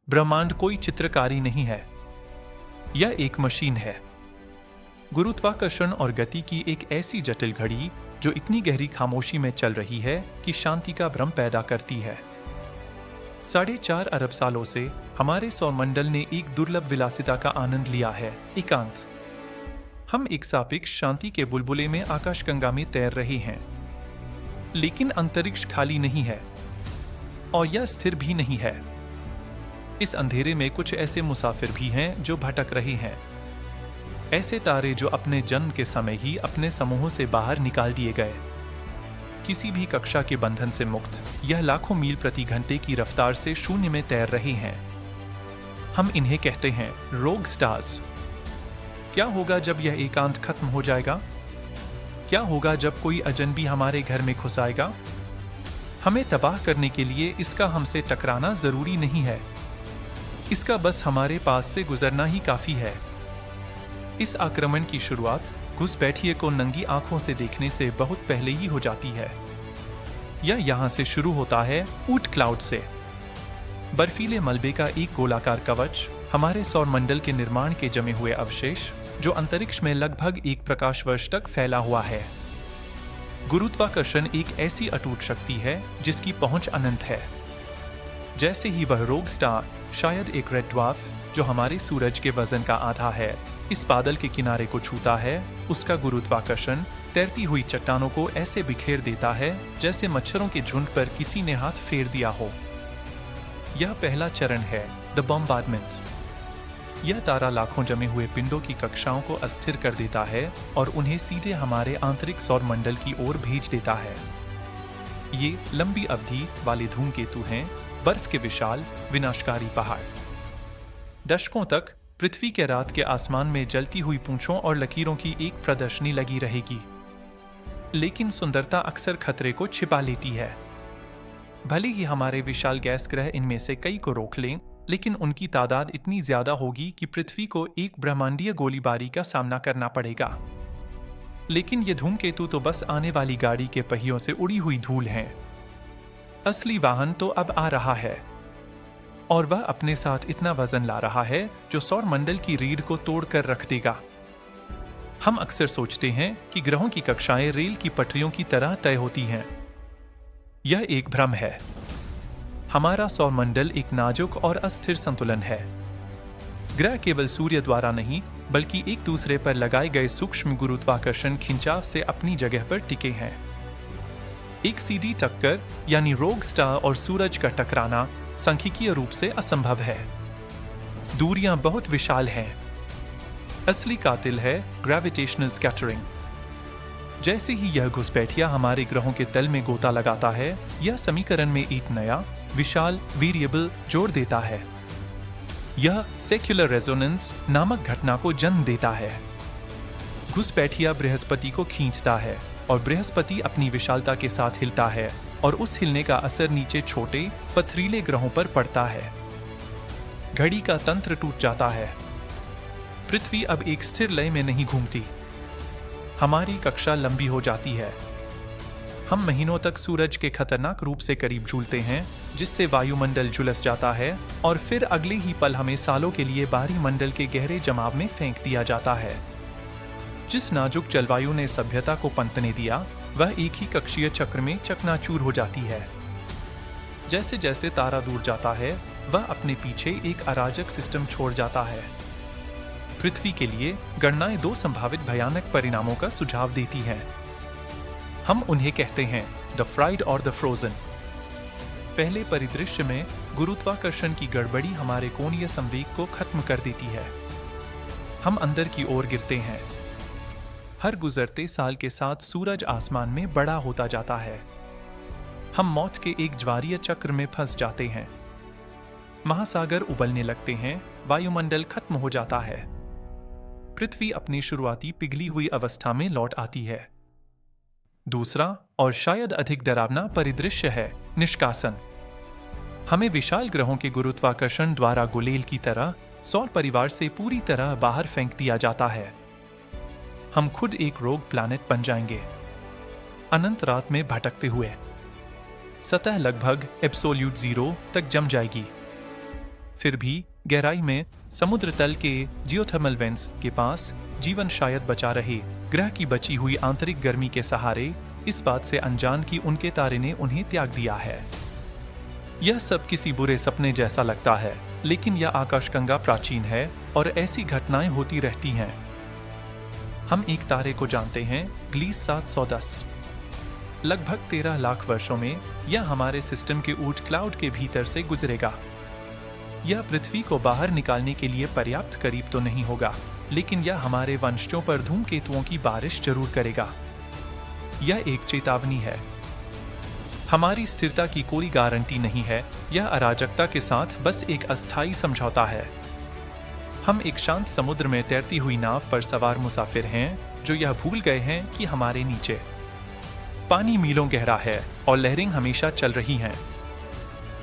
ब्रह्मांड कोई चित्रकारी नहीं है, यह एक मशीन है। गुरुत्वाकर्षण और गति की एक ऐसी जटिल घड़ी जो इतनी गहरी खामोशी में चल रही है कि शांति का भ्रम पैदा करती है। 4.5 अरब सालों से हमारे सौरमंडल ने एक दुर्लभ विलासिता का आनंद लिया है, एकांत। हम एक सापेक्ष शांति के बुलबुले में आकाशगंगा में तैर रहे हैं। लेकिन अंतरिक्ष खाली नहीं है और यह स्थिर भी नहीं है। इस अंधेरे में कुछ ऐसे मुसाफिर भी हैं जो भटक रहे हैं, ऐसे तारे जो अपने जन्म के समय ही अपने समूहों से बाहर निकाल दिए गए। किसी भी कक्षा के बंधन से मुक्त यह लाखों मील प्रति घंटे की रफ्तार से शून्य में तैर रहे हैं। हम इन्हें कहते हैं रोग स्टार्स। क्या होगा जब यह एकांत खत्म हो जाएगा? क्या होगा जब कोई अजनबी हमारे घर में घुस आएगा? हमें तबाह करने के लिए इसका हमसे टकराना जरूरी नहीं है, इसका बस हमारे पास से गुजरना ही काफी है। इस आक्रमण की शुरुआत घुसपैठिए को नंगी आंखों से देखने से बहुत पहले ही हो जाती है। यह यहां से शुरू होता है, ऊट क्लाउड से। बर्फीले मलबे का एक गोलाकार कवच, हमारे सौरमंडल के निर्माण के जमे हुए अवशेष जो अंतरिक्ष में लगभग 1 प्रकाश वर्ष तक फैला हुआ है। गुरुत्वाकर्षण एक ऐसी अटूट शक्ति है जिसकी पहुंच अनंत है। जैसे ही वह रोग स्टार, शायद एक रेड ड्वार्फ जो हमारे सूरज के वजन का आधा है, इस बादल के किनारे को छूता है, उसका गुरुत्वाकर्षण तैरती हुई चट्टानों को ऐसे बिखेर देता है जैसे मच्छरों के झुंड पर किसी ने हाथ फेर दिया हो। यह पहला चरण है, द बॉम्बार्डमेंट। यह तारा लाखों जमे हुए पिंडों की कक्षाओं को अस्थिर कर देता है और उन्हें सीधे हमारे आंतरिक सौरमंडल की ओर भेज देता है। ये लंबी अवधि वाले धूमकेतु हैं, बर्फ के विशाल विनाशकारी पहाड़। दशकों तक पृथ्वी के रात के आसमान में जलती हुई पूंछों और लकीरों की एक प्रदर्शनी लगी रहेगी। लेकिन सुंदरता अक्सर खतरे को छिपा लेती है। भले ही हमारे विशाल गैस ग्रह इनमें से कई को रोक लें, लेकिन उनकी तादाद इतनी ज्यादा होगी कि पृथ्वी को एक ब्रह्मांडीय गोलीबारी का सामना करना पड़ेगा। लेकिन ये धूमकेतु तो बस आने वाली गाड़ी के पहियों से उड़ी हुई धूल हैं। असली वाहन तो अब आ रहा है, और वह अपने साथ इतना वजन ला रहा है जो सौरमंडल की रीढ़ को तोड़ कर रख देगा। हम अक्सर सोचते हैं कि ग्रहों की कक्षाएं रेल की पटरियों की तरह तय होती हैं। यह एक भ्रम है। हमारा सौरमंडल एक नाजुक और अस्थिर संतुलन है। ग्रह केवल सूर्य द्वारा नहीं, बल्कि एक दूसरे पर लगाए गए सूक्ष्म गुरुत्वाकर्षण खिंचाव से अपनी जगह पर टिके हैं। एक सीधी टक्कर यानी रोग स्टार और सूरज का टकराना सांख्यिकीय रूप से असंभव है। दूरियां बहुत विशाल हैं। असली कातिल है ग्रेविटेशनल स्कैटरिंग। जैसे ही यह घुसपैठिया हमारे ग्रहों के तल में गोता लगाता है, यह समीकरण में एक नया विशाल वेरिएबल जोड़ देता है। यह सेक्युलर रेजोनेंस नामक घटना को जन्म देता है। घुसपैठिया बृहस्पति को खींचता है और बृहस्पति अपनी विशालता के साथ हिलता है, और उस हिलने का असर नीचे छोटे पथरीले ग्रहों पर पड़ता है। घड़ी का तंत्र टूट जाता है। पृथ्वी अब एक स्थिर लय में नहीं घूमती। हमारी कक्षा लंबी हो जाती है। हम महीनों तक सूरज के खतरनाक रूप से करीब झूलते हैं, जिससे वायुमंडल झुलस जाता है, और फिर अगले ही पल हमें सालों के लिए बाहरी मंडल के गहरे जमाव में फेंक दिया जाता है। जिस नाजुक जलवायु ने सभ्यता को पनपने दिया, वह एक ही कक्षीय चक्र में चकनाचूर हो जाती है। जैसे जैसे तारा दूर जाता है, वह अपने पीछे एक अराजक सिस्टम छोड़ जाता है। पृथ्वी के लिए गणनाएं 2 संभावित भयानक परिणामों का सुझाव देती हैं। हम उन्हें कहते हैं द फ्राइड और द फ्रोजन। पहले परिदृश्य में गुरुत्वाकर्षण की गड़बड़ी हमारे कोणीय संवेग को खत्म कर देती है। हम अंदर की ओर गिरते हैं। हर गुजरते साल के साथ सूरज आसमान में बड़ा होता जाता है। हम मौत के एक ज्वारीय चक्र में फंस जाते हैं। महासागर उबलने लगते हैं, वायुमंडल खत्म हो जाता है। पृथ्वी अपनी शुरुआती पिघली हुई अवस्था में लौट आती है। दूसरा और शायद अधिक डरावना परिदृश्य है निष्कासन। हमें विशाल ग्रहों के गुरुत्वाकर्षण द्वारा गुलेल की तरह सौर परिवार से पूरी तरह बाहर फेंक दिया जाता है। हम खुद एक रोग प्लैनेट बन जाएंगे, अनंत रात में भटकते हुए। सतह लगभग एब्सोल्यूट जीरो तक जम जाएगी। फिर भी गहराई में समुद्र तल के जियोथर्मल वेंट्स के पास जीवन शायद बचा रहे। ग्रह की बची हुई आंतरिक गर्मी के सहारे इस बात से अनजान कि उनके तारे ने उन्हें त्याग दिया है। यह सब किसी बुरे सपने जैसा लगता है, लेकिन यह आकाशगंगा प्राचीन है और ऐसी घटनाएं होती रहती हैं। हम एक तारे को जानते हैं, ग्लीस 710। लगभग 13 लाख वर्षों में यह हमारे सिस्टम के ऊर्ट क्लाउड के भीतर से गुजरेगा। यह पृथ्वी को बाहर निकालने के लिए पर्याप्त करीब तो नहीं होगा, लेकिन यह हमारे वंशजों पर धूमकेतुओं की बारिश जरूर करेगा। यह एक चेतावनी है। हमारी स्थिरता की कोई गारंटी नहीं है। यह अराजकता के साथ बस एक अस्थायी समझौता है। हम एक शांत समुद्र में तैरती हुई नाव पर सवार मुसाफिर हैं, जो यह भूल गए हैं कि हमारे नीचे पानी मीलों गहरा है और लहरें हमेशा चल रही हैं।